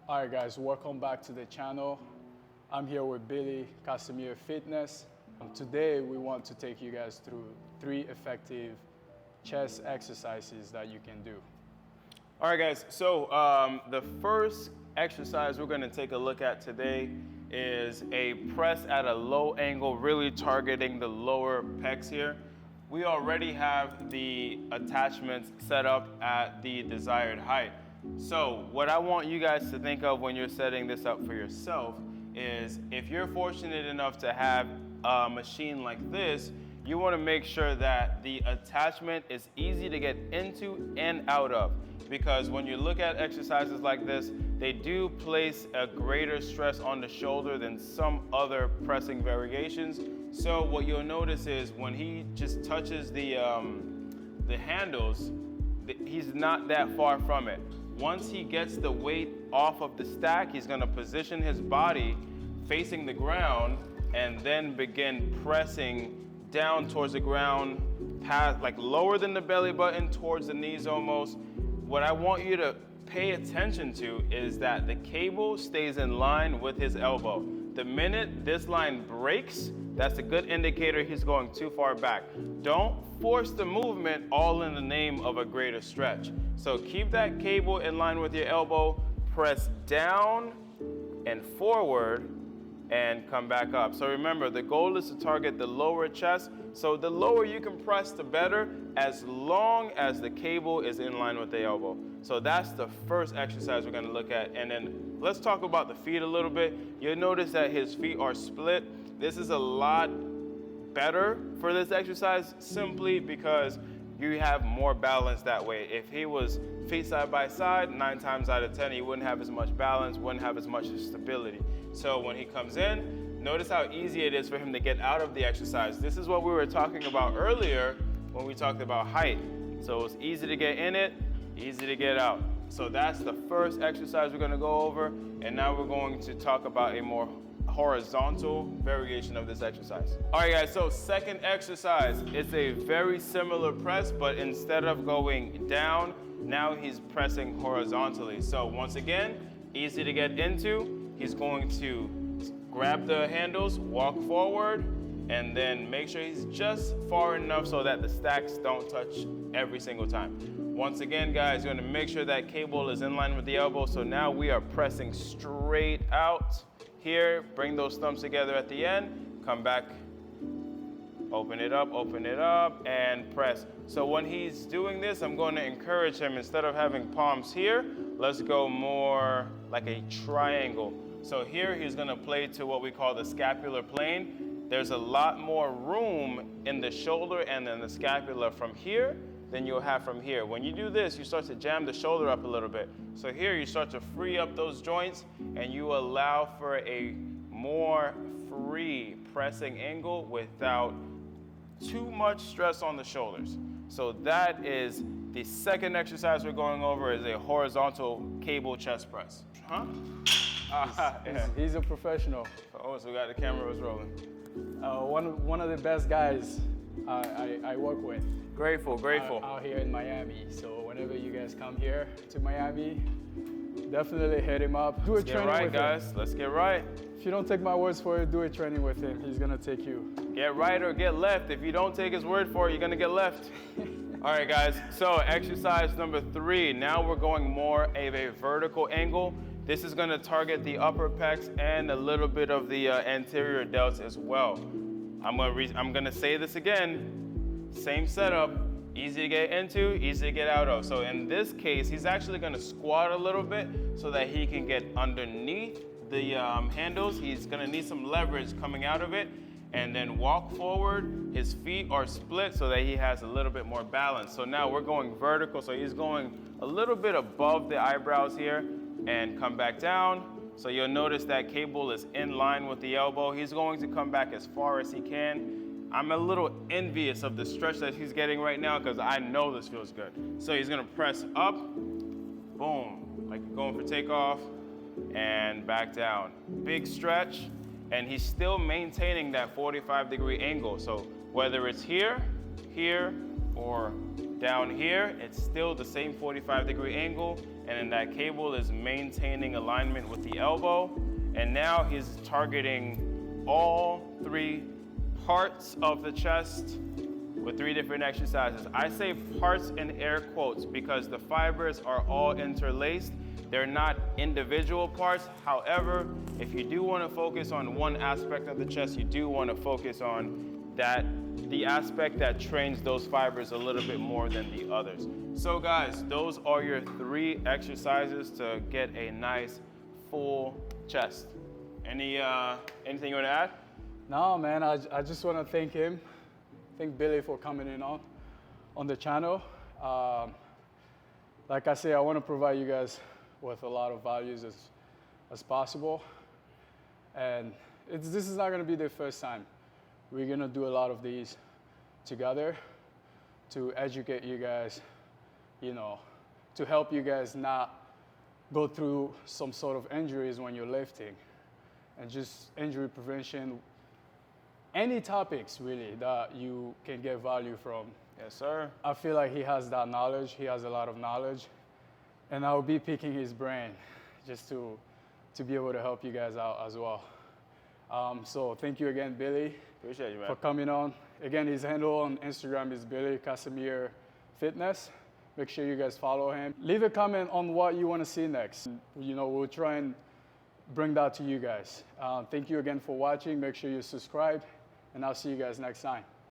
All right, guys, welcome back to the channel. I'm here with Billy, Casimir Fitness. Today, we want to take you guys through 3 effective chest exercises that you can do. All right, guys, so the first exercise we're gonna take a look at today is a press at a low angle, really targeting the lower pecs here. We already have the attachments set up at the desired height. So what I want you guys to think of when you're setting this up for yourself is if you're fortunate enough to have a machine like this, you want to make sure that the attachment is easy to get into and out of, because when you look at exercises like this, they do place a greater stress on the shoulder than some other pressing variations. So what you'll notice is when he just touches the handles, he's not that far from it. Once he gets the weight off of the stack, he's gonna position his body facing the ground and then begin pressing down towards the ground, past, like lower than the belly button, towards the knees almost. What I want you to pay attention to is that the cable stays in line with his elbow. The minute this line breaks, that's a good indicator he's going too far back. Don't force the movement all in the name of a greater stretch. So keep that cable in line with your elbow, press down and forward, and come back up. So remember, the goal is to target the lower chest. So the lower you can press, the better, as long as the cable is in line with the elbow. So that's the first exercise we're gonna look at. And then let's talk about the feet a little bit. You'll notice that his feet are split. This is a lot better for this exercise simply because you have more balance that way. If he was feet side by side, 9 times out of 10, he wouldn't have as much balance, wouldn't have as much stability. So when he comes in, notice how easy it is for him to get out of the exercise. This is what we were talking about earlier when we talked about height. So it's easy to get in it, easy to get out. So that's the first exercise we're gonna go over. And now we're going to talk about a more horizontal variation of this exercise. All right, guys, so second exercise, it's a very similar press, but instead of going down, now he's pressing horizontally. So once again, easy to get into. He's going to grab the handles, walk forward, and then make sure he's just far enough so that the stacks don't touch every single time. Once again, guys, you're gonna make sure that cable is in line with the elbow. So now we are pressing straight out. Here, bring those thumbs together at the end, come back, open it up, and press. So when he's doing this, I'm going to encourage him, instead of having palms here, let's go more like a triangle. So here he's gonna play to what we call the scapular plane. There's a lot more room in the shoulder and in the scapula from here than you'll have from here. When you do this, you start to jam the shoulder up a little bit. So here you start to free up those joints and you allow for a more free pressing angle without too much stress on the shoulders. So that is the second exercise we're going over, is a horizontal cable chest press. Huh? He's a professional. Oh, so we got the cameras rolling. One of the best guys I work with. Grateful. Out here in Miami. So whenever you guys come here to Miami, definitely hit him up. Do a training with him. Guys. Let's get right. If you don't take my words for it, do a training with him. He's gonna take you. Get right or get left. If you don't take his word for it, you're gonna get left. All right, guys. So exercise number 3. Now we're going more of a vertical angle. This is gonna target the upper pecs and a little bit of the anterior delts as well. I'm gonna say this again. Same setup, easy to get into, easy to get out of. So in this case, he's actually gonna squat a little bit so that he can get underneath the handles. He's gonna need some leverage coming out of it, and then walk forward. His feet are split so that he has a little bit more balance. So now we're going vertical, so he's going a little bit above the eyebrows here and come back down. So you'll notice that cable is in line with the elbow. He's going to come back as far as he can. I'm a little envious of the stretch that he's getting right now because I know this feels good. So he's gonna press up, boom, like going for takeoff, and back down. Big stretch, and he's still maintaining that 45-degree angle. So whether it's here, or Down here, it's still the same 45-degree angle, and then that cable is maintaining alignment with the elbow. And now he's targeting all 3 parts of the chest with 3 different exercises. I say parts in air quotes because the fibers are all interlaced. They're not individual parts. However, if you do want to focus on one aspect of the chest, you do want to focus on the aspect that trains those fibers a little bit more than the others. So guys, those are your 3 exercises to get a nice full chest. Anything you want to add? No, man, I just want to thank Billy for coming in on the channel. Like I say, I want to provide you guys with a lot of values as possible. And this is not going to be the first time. We're going to do a lot of these together to educate you guys, to help you guys not go through some sort of injuries when you're lifting, and just injury prevention, any topics really that you can get value from. Yes, sir. I feel like he has that knowledge. He has a lot of knowledge, and I'll be picking his brain just to be able to help you guys out as well. So thank you again, Billy. Appreciate you, man. For coming on. Again, his handle on Instagram is Billy Casimir Fitness. Make sure you guys follow him. Leave a comment on what you want to see next. We'll try and bring that to you guys. Thank you again for watching. Make sure you subscribe, and I'll see you guys next time.